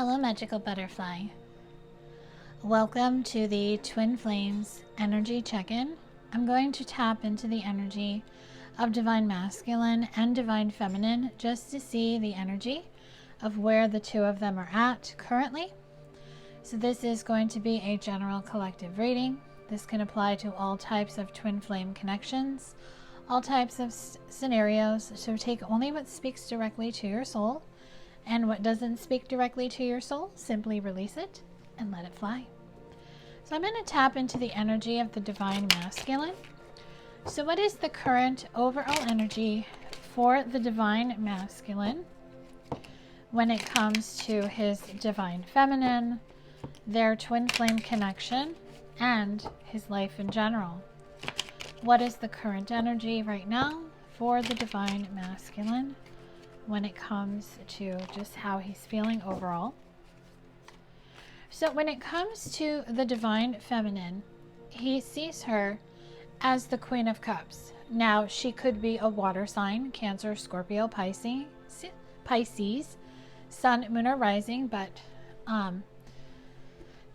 Hello, magical butterfly. Welcome to the Twin Flames energy check-in. I'm going to tap into the energy of Divine Masculine and Divine Feminine just to see the energy of where the two of them are at currently. So this is going to be a general collective reading. This can apply to all types of twin flame connections, all types of scenarios. So take only what speaks directly to your soul, and what doesn't speak directly to your soul, simply release it and let it fly. So I'm going to tap into the energy of the Divine Masculine. So what is the current overall energy for the Divine Masculine when it comes to his Divine Feminine, their twin flame connection, and his life in general? What is the current energy right now for the Divine Masculine when it comes to just how he's feeling overall? So when it comes to the Divine Feminine, he sees her as the Queen of Cups. Now, she could be a water sign, Cancer, Scorpio, Pisces, Sun, Moon, or Rising, but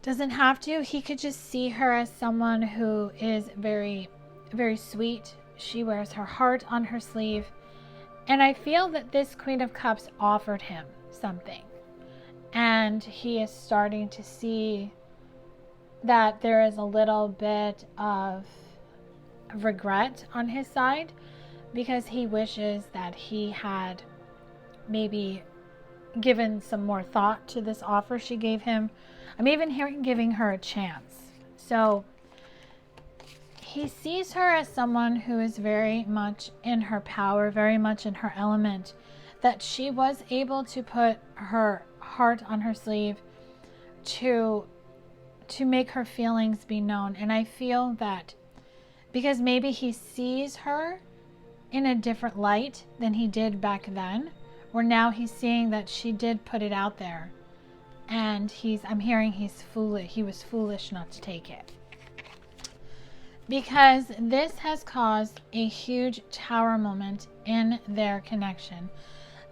doesn't have to. He could just see her as someone who is very, very sweet. She wears her heart on her sleeve. And I feel that this Queen of Cups offered him something. And he is starting to see that there is a little bit of regret on his side, because he wishes that he had maybe given some more thought to this offer she gave him. I'm even hearing giving her a chance. So he sees her as someone who is very much in her power, very much in her element, that she was able to put her heart on her sleeve to make her feelings be known. And I feel that because maybe he sees her in a different light than he did back then, where now he's seeing that she did put it out there, and I'm hearing he was foolish not to take it. Because this has caused a huge tower moment in their connection.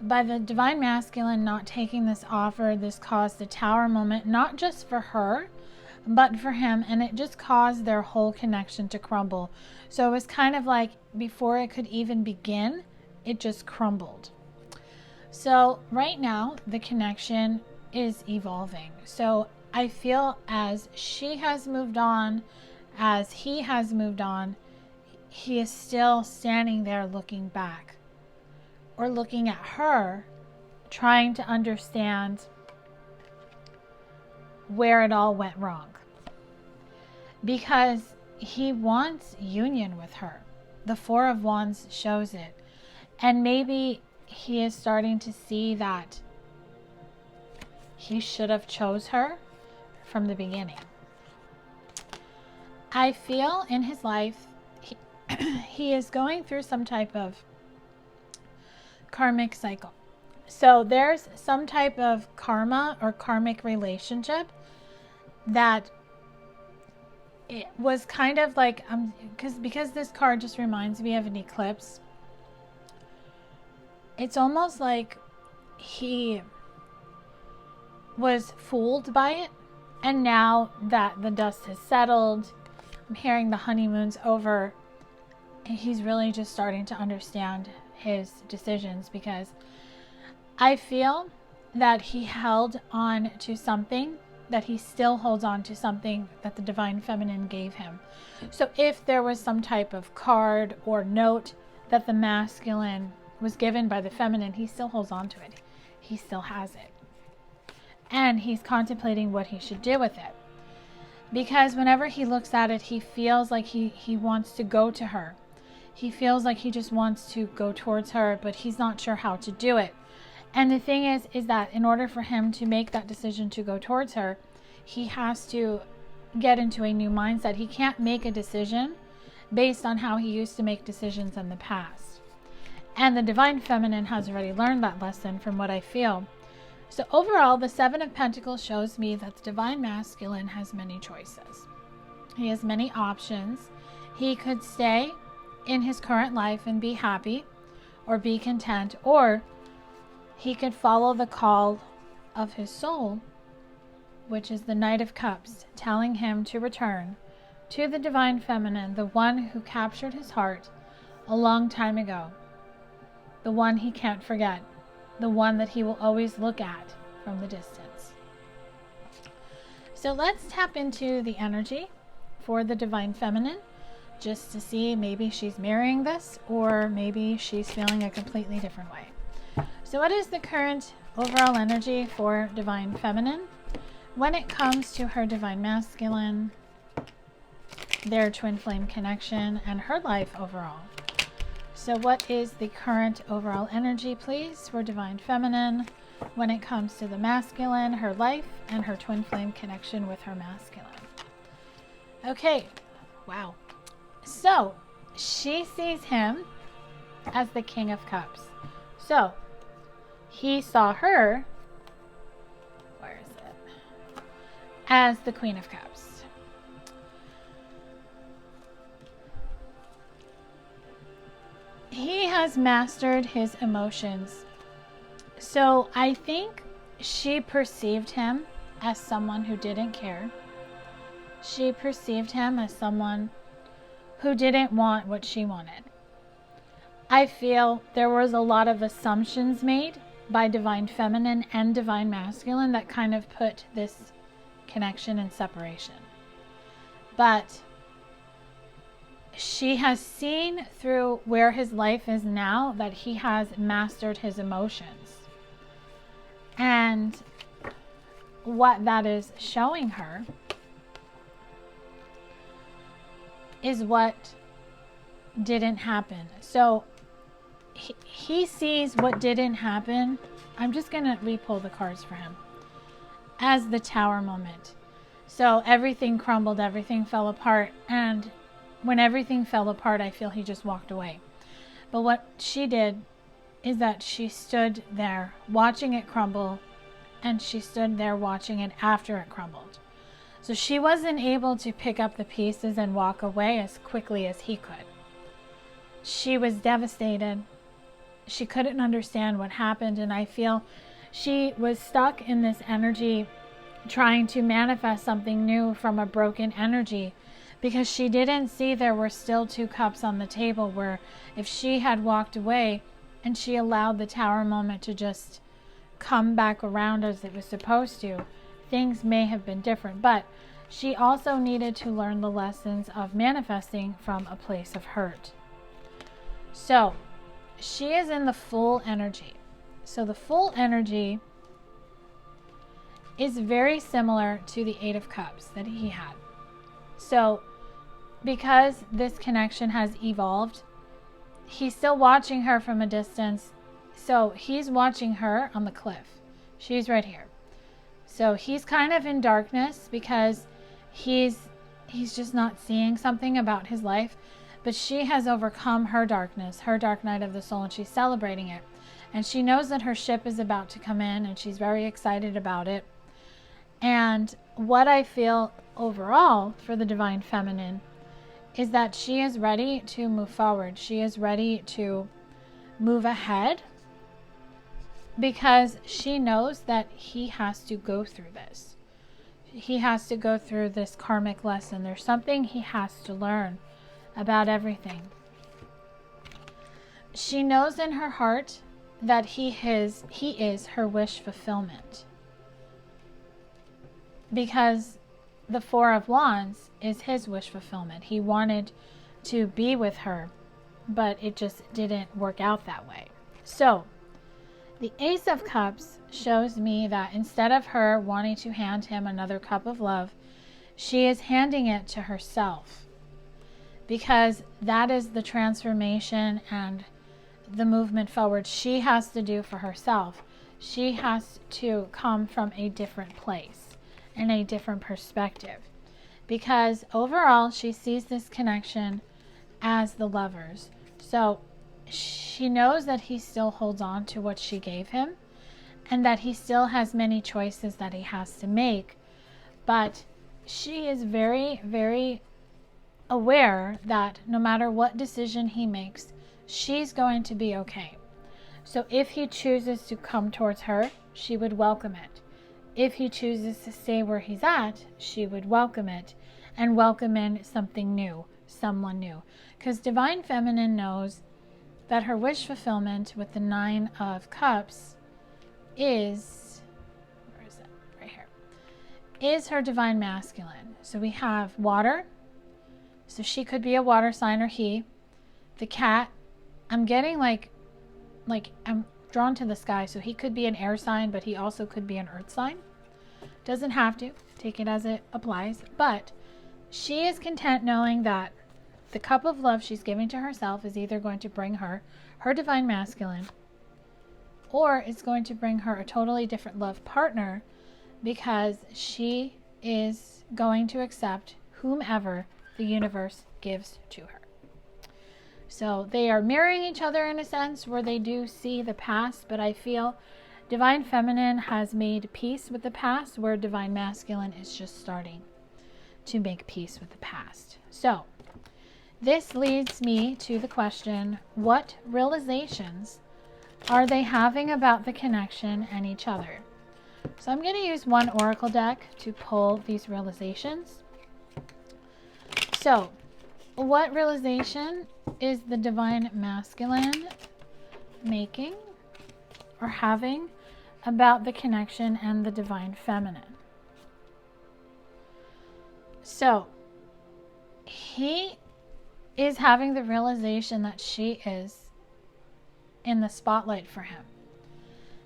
By the Divine Masculine not taking this offer, this caused a tower moment, not just for her, but for him, and it just caused their whole connection to crumble. So it was kind of like before it could even begin, it just crumbled. So right now, the connection is evolving. So I feel as she has moved on, as he has moved on, he is still standing there looking back, or looking at her, trying to understand where it all went wrong. Because he wants union with her. The Four of Wands shows it. And maybe he is starting to see that he should have chose her from the beginning. I feel in his life, he is going through some type of karmic cycle. So there's some type of karma or karmic relationship that it was kind of like, because this card just reminds me of an eclipse. It's almost like he was fooled by it, and now that the dust has settled, I'm hearing the honeymoon's over, and he's really just starting to understand his decisions, because I feel that he held on to something, that he still holds on to something that the Divine Feminine gave him. So if there was some type of card or note that the masculine was given by the feminine, he still holds on to it. He still has it. And he's contemplating what he should do with it. Because whenever he looks at it, he feels like he wants to go to her. He feels like he just wants to go towards her, but he's not sure how to do it. And the thing is that in order for him to make that decision to go towards her, he has to get into a new mindset. He can't make a decision based on how he used to make decisions in the past. And the Divine Feminine has already learned that lesson, from what I feel. So overall, the Seven of Pentacles shows me that the Divine Masculine has many choices. He has many options. He could stay in his current life and be happy or be content, or he could follow the call of his soul, which is the Knight of Cups, telling him to return to the Divine Feminine, the one who captured his heart a long time ago, the one he can't forget, the one that he will always look at from the distance. So let's tap into the energy for the Divine Feminine, just to see maybe she's mirroring this, or maybe she's feeling a completely different way. So what is the current overall energy for Divine Feminine when it comes to her Divine Masculine, their twin flame connection, and her life overall? So what is the current overall energy, please, for Divine Feminine when it comes to the masculine, her life, and her twin flame connection with her masculine? Okay, wow. So she sees him as the King of Cups. So he saw her, where is it, as the Queen of Cups. He has mastered his emotions. So I think she perceived him as someone who didn't care. She perceived him as someone who didn't want what she wanted. I feel there was a lot of assumptions made by Divine Feminine and Divine Masculine that kind of put this connection in separation. But she has seen through where his life is now that he has mastered his emotions. And what that is showing her is what didn't happen. So he sees what didn't happen. I'm just going to re-pull the cards for him as the Tower moment. So everything crumbled, everything fell apart, and when everything fell apart, I feel he just walked away. But what she did is that she stood there watching it crumble, and she stood there watching it after it crumbled. So she wasn't able to pick up the pieces and walk away as quickly as he could. She was devastated. She couldn't understand what happened, and I feel she was stuck in this energy trying to manifest something new from a broken energy, because she didn't see there were still 2 cups on the table, where if she had walked away and she allowed the Tower moment to just come back around as it was supposed to, things may have been different. But she also needed to learn the lessons of manifesting from a place of hurt. So she is in the full energy. So the full energy is very similar to the 8 of Cups that he had. So because this connection has evolved, he's still watching her from a distance. So he's watching her on the cliff. She's right here. So he's kind of in darkness because he's just not seeing something about his life. But she has overcome her darkness, her dark night of the soul, and she's celebrating it. And she knows that her ship is about to come in, and she's very excited about it. And what I feel overall for the Divine Feminine is that she is ready to move forward. She is ready to move ahead, because she knows that he has to go through this. He has to go through this karmic lesson. There's something he has to learn about everything. She knows in her heart that he is her wish fulfillment, because the 4 of Wands is his wish fulfillment. He wanted to be with her, but it just didn't work out that way. So the Ace of Cups shows me that instead of her wanting to hand him another cup of love, she is handing it to herself, because that is the transformation and the movement forward she has to do for herself. She has to come from a different place and a different perspective, because overall she sees this connection as the Lovers. So she knows that he still holds on to what she gave him, and that he still has many choices that he has to make. But she is very, very aware that no matter what decision he makes, she's going to be okay. So if he chooses to come towards her she would welcome it. If he chooses to stay where he's at, she would welcome it and welcome in something new, someone new. Because Divine Feminine knows that her wish fulfillment with the 9 of Cups is, where is it? Right here. Is her Divine Masculine. So we have water. So she could be a water sign or he. The cat, I'm getting like I'm drawn to the sky. So he could be an air sign, but he also could be an earth sign. Doesn't have to. Take it as it applies. But she is content knowing that the cup of love she's giving to herself is either going to bring her Divine Masculine, or it's going to bring her a totally different love partner, because she is going to accept whomever the universe gives to her. So they are mirroring each other in a sense where they do see the past, but I feel Divine Feminine has made peace with the past, where Divine Masculine is just starting to make peace with the past. So this leads me to the question, what realizations are they having about the connection and each other? So I'm going to use one oracle deck to pull these realizations. So what realization is the Divine Masculine making or having about the connection and the Divine Feminine? So he is having the realization that she is in the spotlight for him.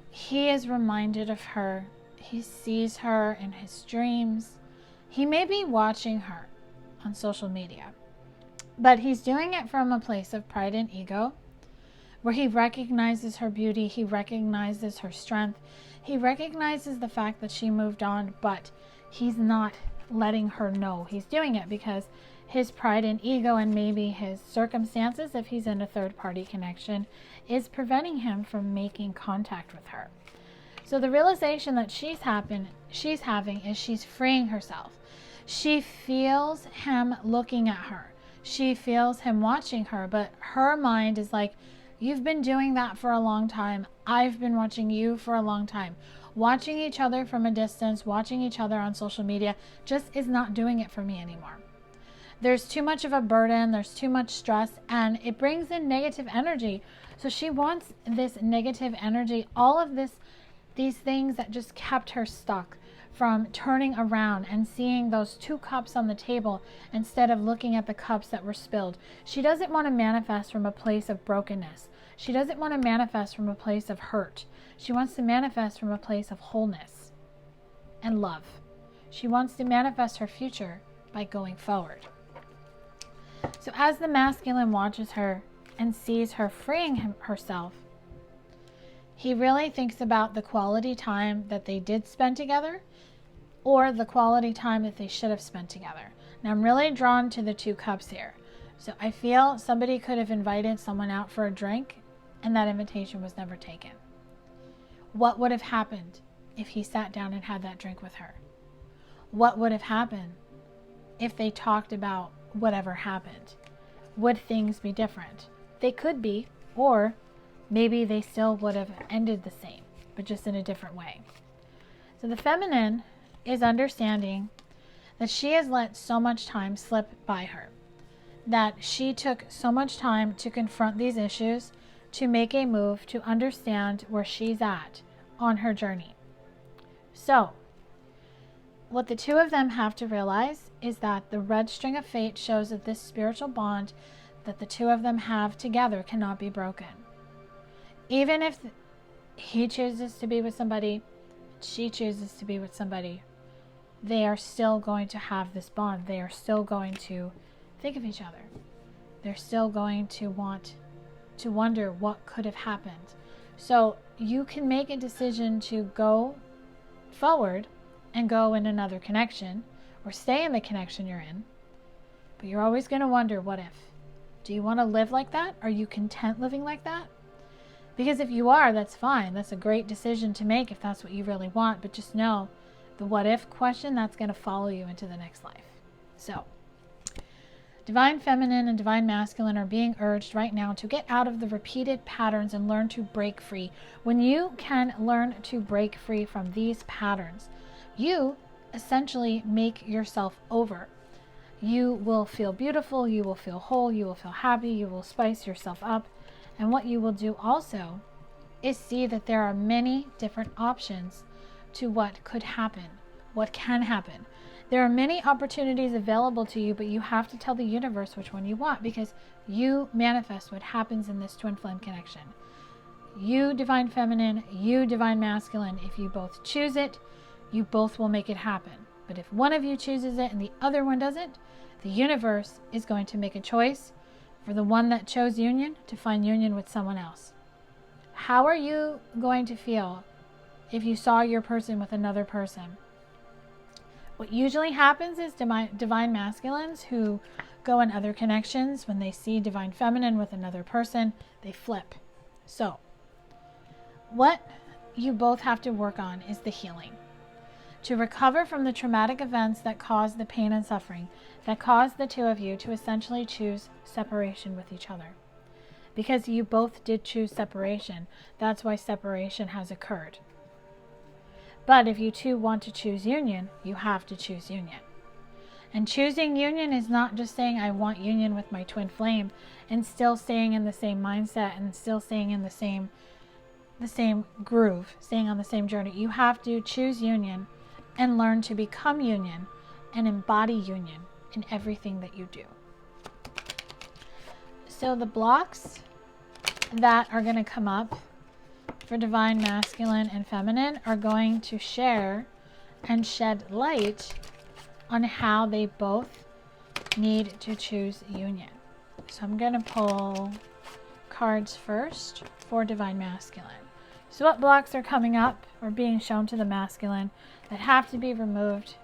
He is reminded of her. He sees her in his dreams. He may be watching her on social media, but he's doing it from a place of pride and ego, where he recognizes her beauty. He recognizes her strength. He recognizes the fact that she moved on, but he's not letting her know he's doing it because his pride and ego, and maybe his circumstances, if he's in a third-party connection, is preventing him from making contact with her. So the realization that she's having is she's freeing herself. She feels him looking at her. She feels him watching her, but her mind is like, you've been doing that for a long time. I've been watching you for a long time. Watching each other from a distance, watching each other on social media just is not doing it for me anymore. There's too much of a burden, there's too much stress, and it brings in negative energy. So she wants this negative energy, all of these things that just kept her stuck from turning around and seeing those 2 cups on the table instead of looking at the cups that were spilled. She doesn't want to manifest from a place of brokenness. She doesn't want to manifest from a place of hurt. She wants to manifest from a place of wholeness and love. She wants to manifest her future by going forward. So as the masculine watches her and sees her freeing herself, he really thinks about the quality time that they did spend together, or the quality time that they should have spent together. Now I'm really drawn to the 2 cups here. So I feel somebody could have invited someone out for a drink and that invitation was never taken. What would have happened if he sat down and had that drink with her? What would have happened if they talked about whatever happened? Would things be different? They could be, or maybe they still would have ended the same, but just in a different way. So the feminine is understanding that she has let so much time slip by her, that she took so much time to confront these issues, to make a move, to understand where she's at on her journey. So what the 2 of them have to realize is that the red string of fate shows that this spiritual bond that the 2 of them have together cannot be broken. Even if he chooses to be with somebody, she chooses to be with somebody, they are still going to have this bond. They are still going to think of each other. They're still going to want to wonder what could have happened. So you can make a decision to go forward and go in another connection, or stay in the connection you're in, but you're always going to wonder, what if? Do you want to live like that? Are you content living like that? Because if you are, that's fine. That's a great decision to make if that's what you really want. But just know the what if question, that's going to follow you into the next life. So Divine Feminine and Divine Masculine are being urged right now to get out of the repeated patterns and learn to break free. When you can learn to break free from these patterns, you essentially make yourself over. You will feel beautiful, you will feel whole, you will feel happy, you will spice yourself up. And what you will do also is see that there are many different options to what could happen, what can happen. There are many opportunities available to you, but you have to tell the universe which one you want, because you manifest what happens in this twin flame connection. You Divine Feminine, you Divine Masculine, if you both choose it, you both will make it happen. But if one of you chooses it and the other one doesn't, the universe is going to make a choice for the one that chose union to find union with someone else. How are you going to feel if you saw your person with another person? What usually happens is divine masculines who go in other connections, when they see Divine Feminine with another person, they flip. So, what you both have to work on is the healing. To recover from the traumatic events that caused the pain and suffering, that caused the two of you to essentially choose separation with each other. Because you both did choose separation, that's why separation has occurred. But if you two want to choose union, you have to choose union. And choosing union is not just saying I want union with my twin flame and still staying in the same mindset and still staying in the same groove, staying on the same journey. You have to choose union and learn to become union and embody union in everything that you do. So the blocks that are going to come up for Divine Masculine and Feminine are going to share and shed light on how they both need to choose union. So I'm going to pull cards first for Divine Masculine. So what blocks are coming up or being shown to the masculine that have to be removed?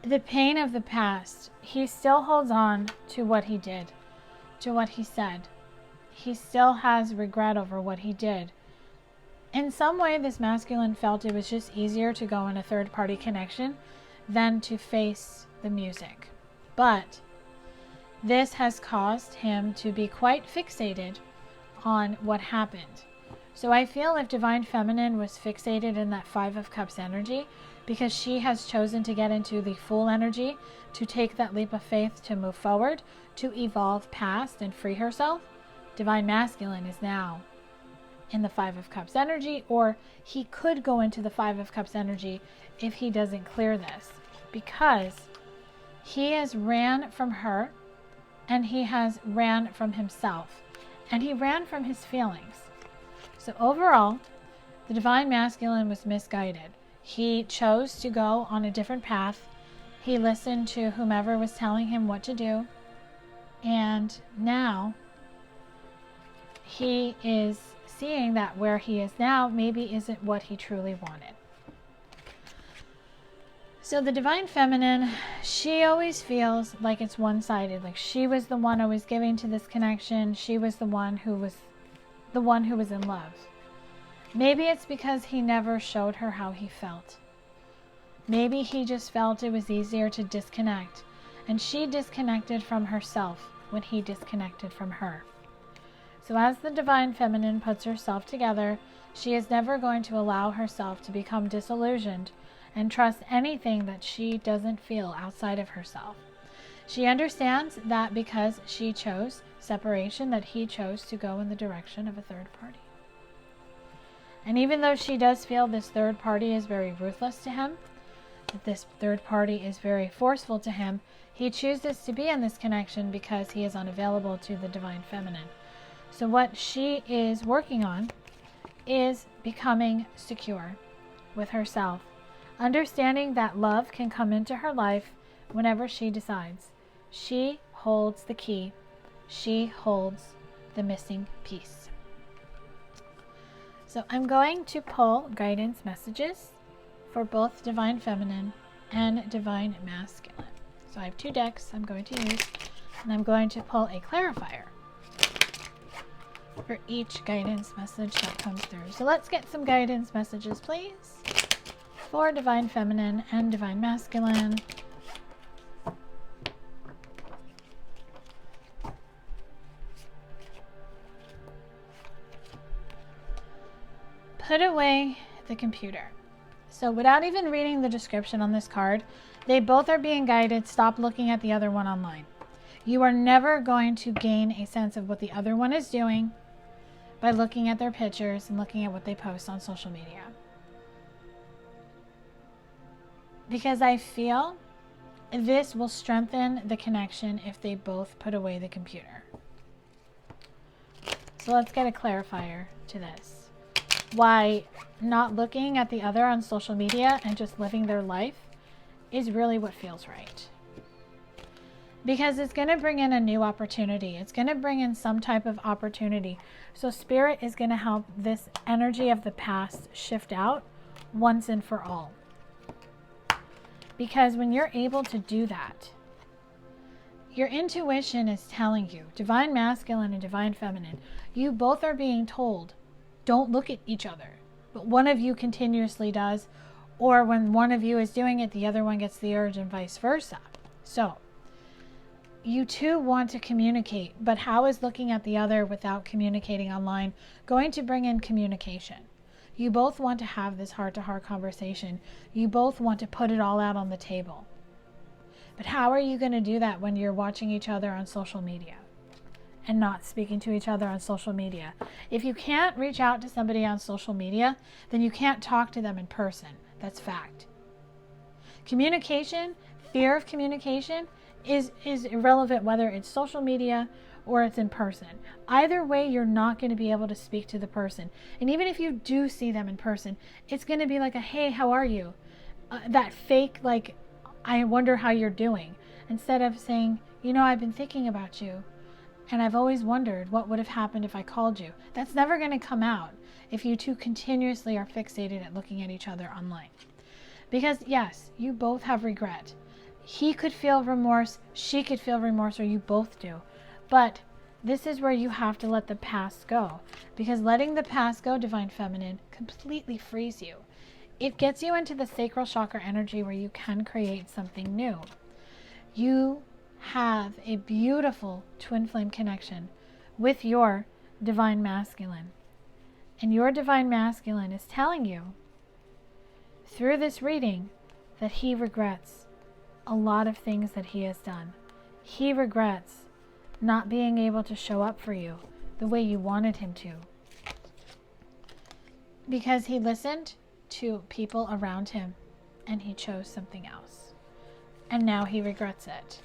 The pain of the past. He still holds on to what he did, to what he said. He still has regret over what he did. In some way, this masculine felt it was just easier to go in a third-party connection than to face the music. But this has caused him to be quite fixated on what happened. So I feel if Divine Feminine was fixated in that Five of Cups energy, because she has chosen to get into the Fool energy, to take that leap of faith, to move forward, to evolve past and free herself, Divine Masculine is now in the Five of Cups energy, or he could go into the Five of Cups energy if he doesn't clear this, because he has ran from her and he has ran from himself and he ran from his feelings. So overall, the Divine Masculine was misguided. He chose to go on a different path. He listened to whomever was telling him what to do, and now he is seeing that where he is now maybe isn't what he truly wanted. So the Divine Feminine, she always feels like it's one-sided, like she was the one always giving to this connection. She was the one who was in love. Maybe it's because he never showed her how he felt. Maybe he just felt it was easier to disconnect, and she disconnected from herself when he disconnected from her. So as the Divine Feminine puts herself together, she is never going to allow herself to become disillusioned and trust anything that she doesn't feel outside of herself. She understands that because she chose separation, that he chose to go in the direction of a third party. And even though she does feel this third party is very ruthless to him, that this third party is very forceful to him, he chooses to be in this connection because he is unavailable to the Divine Feminine. So what she is working on is becoming secure with herself, understanding that love can come into her life whenever she decides. She holds the key. She holds the missing piece. So I'm going to pull guidance messages for both Divine Feminine and Divine Masculine. So I have two decks I'm going to use, and I'm going to pull a clarifier for each guidance message that comes through. So let's get some guidance messages, please. for Divine Feminine and Divine Masculine. Put away the computer. So without even reading the description on this card, they both are being guided. Stop looking at the other one online. You are never going to gain a sense of what the other one is doing by looking at their pictures and looking at what they post on social media. Because I feel this will strengthen the connection if they both put away the computer. So let's get a clarifier to this. Why not looking at the other on social media and just living their life is really what feels right. Because it's going to bring in a new opportunity. It's going to bring in some type of opportunity. So Spirit is going to help this energy of the past shift out once and for all. Because when you're able to do that, your intuition is telling you, Divine Masculine and Divine Feminine, you both are being told, don't look at each other. But one of you continuously does, or when one of you is doing it, the other one gets the urge and vice versa. So, you two want to communicate, but how is looking at the other without communicating online going to bring in communication? You both want to have this heart-to-heart conversation. You both want to put it all out on the table. But how are you going to do that when you're watching each other on social media and not speaking to each other on social media? If you can't reach out to somebody on social media, then you can't talk to them in person. That's fact. Communication, fear of communication, is irrelevant whether it's social media or it's in person. Either way, you're not going to be able to speak to the person. And even if you do see them in person, it's going to be like a, hey, how are you? That fake, like, I wonder how you're doing. Instead of saying, you know, I've been thinking about you and I've always wondered what would have happened if I called you. That's never going to come out if you two continuously are fixated at looking at each other online. Because yes, you both have regret. He could feel remorse, she could feel remorse, or you both do. But this is where you have to let the past go. Because letting the past go, Divine Feminine, completely frees you. It gets you into the sacral chakra energy where you can create something new. You have a beautiful twin flame connection with your Divine Masculine. And your Divine Masculine is telling you through this reading that he regrets a lot of things that he has done. He regrets not being able to show up for you the way you wanted him to. Because he listened to people around him and he chose something else. And now he regrets it.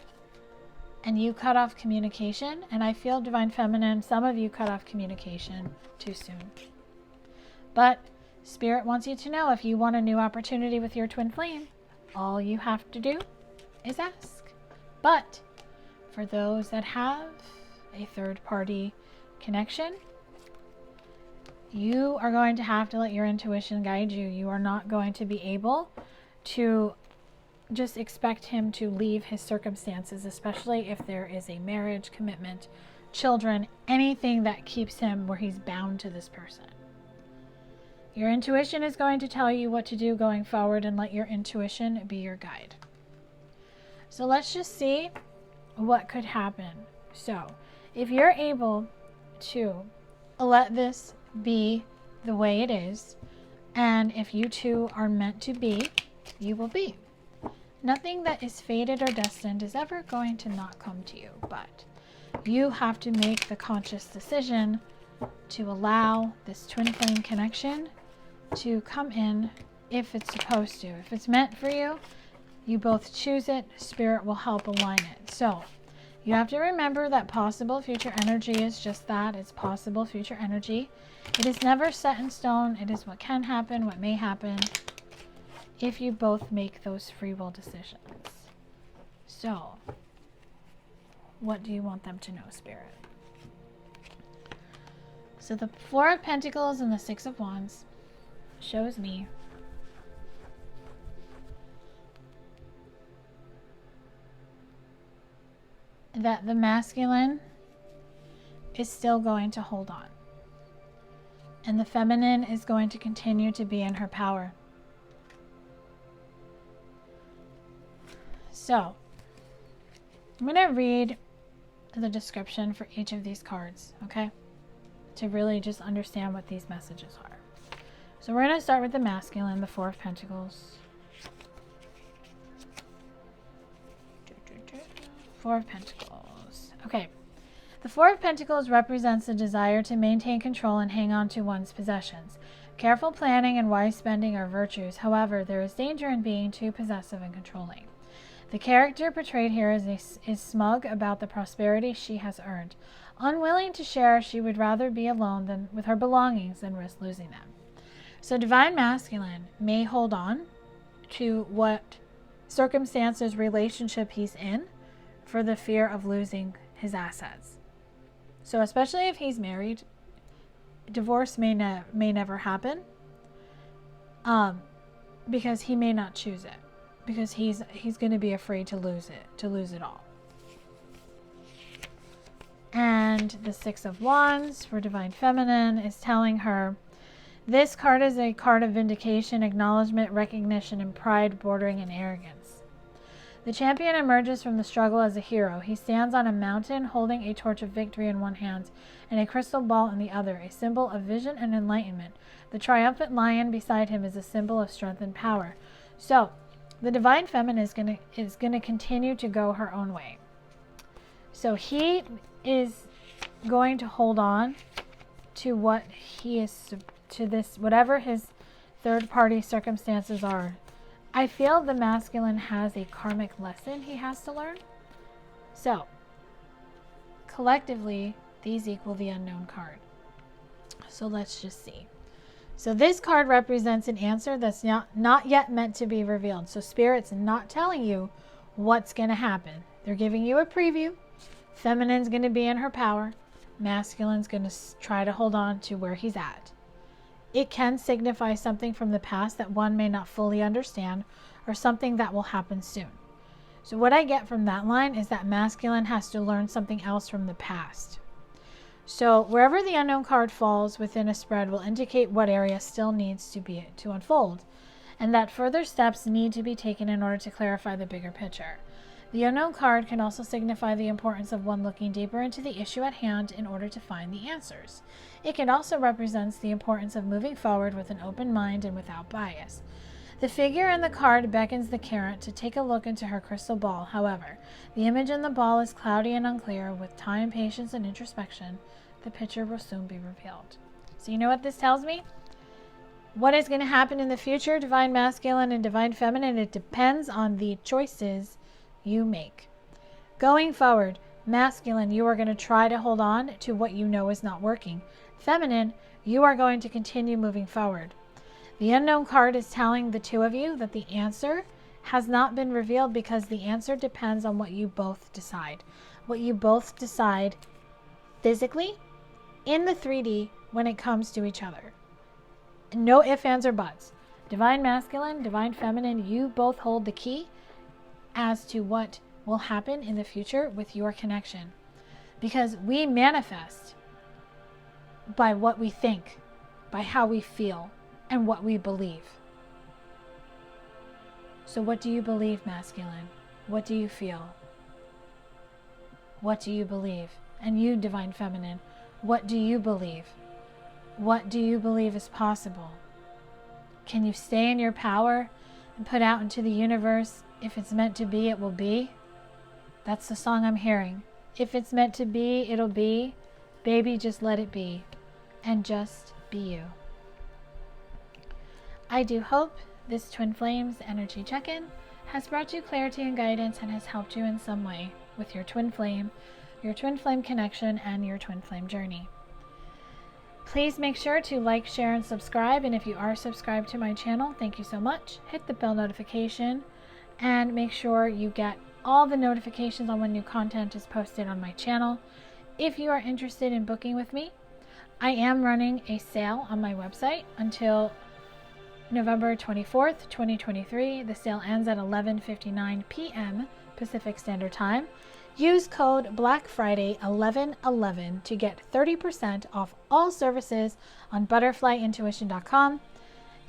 And you cut off communication, and I feel, Divine Feminine, some of you cut off communication too soon. But Spirit wants you to know, if you want a new opportunity with your twin flame, all you have to do is ask. But for those that have a third-party connection, you are going to have to let your intuition guide you. You are not going to be able to just expect him to leave his circumstances, especially if there is a marriage, commitment, children, anything that keeps him where he's bound to this person. Your intuition is going to tell you what to do going forward, and let your intuition be your guide. So let's just see what could happen. So if you're able to let this be the way it is, and if you two are meant to be, you will be. Nothing that is fated or destined is ever going to not come to you, but you have to make the conscious decision to allow this twin flame connection to come in if it's supposed to. If it's meant for you, you both choose it. Spirit will help align it. So you have to remember that possible future energy is just that. It's possible future energy. It is never set in stone. It is what can happen, what may happen, if you both make those free will decisions. So what do you want them to know, Spirit? So the Four of Pentacles and the Six of Wands shows me that the masculine is still going to hold on, and the feminine is going to continue to be in her power. So I'm going to read the description for each of these cards, okay? To really just understand what these messages are. So we're going to start with the masculine, the Four of Pentacles. Four of Pentacles. Okay. The Four of Pentacles represents the desire to maintain control and hang on to one's possessions. Careful planning and wise spending are virtues. However, there is danger in being too possessive and controlling. The character portrayed here is smug about the prosperity she has earned. Unwilling to share, she would rather be alone than with her belongings than risk losing them. So Divine Masculine may hold on to what circumstances, relationship he's in for the fear of losing his assets. So especially if he's married, divorce may never happen, because he may not choose it, because he's going to be afraid to lose it all. And the Six of Wands for Divine Feminine is telling her, this card is a card of vindication, acknowledgement, recognition, and pride bordering in arrogance. The champion emerges from the struggle as a hero. He stands on a mountain holding a torch of victory in one hand and a crystal ball in the other, a symbol of vision and enlightenment. The triumphant lion beside him is a symbol of strength and power. So the Divine Feminine is gonna continue to go her own way. So he is going to hold on to what he is, to this, whatever his third-party circumstances are. I feel the masculine has a karmic lesson he has to learn. So, collectively, these equal the Unknown card. So let's just see. So this card represents an answer that's not yet meant to be revealed. So Spirit's not telling you what's going to happen. They're giving you a preview. Feminine's going to be in her power. Masculine's going to try to hold on to where he's at. It can signify something from the past that one may not fully understand, or something that will happen soon. So what I get from that line is that masculine has to learn something else from the past. So wherever the Unknown card falls within a spread will indicate what area still needs to unfold, and that further steps need to be taken in order to clarify the bigger picture. The Unknown card can also signify the importance of one looking deeper into the issue at hand in order to find the answers. It can also represent the importance of moving forward with an open mind and without bias. The figure in the card beckons the carrot to take a look into her crystal ball. However, the image in the ball is cloudy and unclear. With time, patience, and introspection, the picture will soon be revealed. So you know what this tells me? What is going to happen in the future, Divine Masculine and Divine Feminine? It depends on the choices you make. Going forward, masculine, you are going to try to hold on to what you know is not working. Feminine, you are going to continue moving forward. The Unknown card is telling the two of you that the answer has not been revealed, because the answer depends on what you both decide. What you both decide physically in the 3D when it comes to each other. No ifs, ands, or buts. Divine Masculine, Divine Feminine, you both hold the key as to what will happen in the future with your connection. Because we manifest by what we think, by how we feel, and what we believe. So what do you believe, masculine? What do you feel? What do you believe? And you, Divine Feminine, what do you believe? What do you believe is possible? Can you stay in your power and put out into the universe, if it's meant to be, it will be? That's the song I'm hearing. If it's meant to be, it'll be. Baby, just let it be. And just be you. I do hope this Twin Flames energy check-in has brought you clarity and guidance and has helped you in some way with your twin flame connection, and your twin flame journey. Please make sure to like, share, and subscribe. And if you are subscribed to my channel, thank you so much. Hit the bell notification and make sure you get all the notifications on when new content is posted on my channel. If you are interested in booking with me, I am running a sale on my website until November 24th, 2023. The sale ends at 11:59 p.m. Pacific Standard Time. Use code BLACKFRIDAY1111 to get 30% off all services on butterflyintuition.com,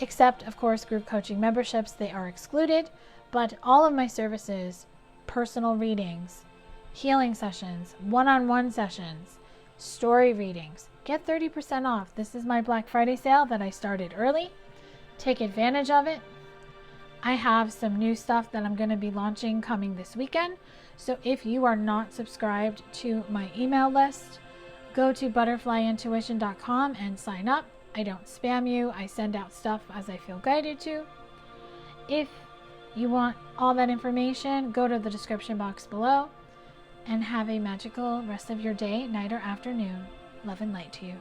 except, of course, group coaching memberships. They are excluded, but all of my services personal readings, healing sessions, one-on-one sessions, story readings. Get 30% off. This is my Black Friday sale that I started early. Take advantage of it. I have some new stuff that I'm going to be launching coming this weekend. So if you are not subscribed to my email list, go to butterflyintuition.com and sign up. I don't spam you. I send out stuff as I feel guided to. If you want all that information, go to the description box below, and have a magical rest of your day, night, or afternoon. Love and light to you.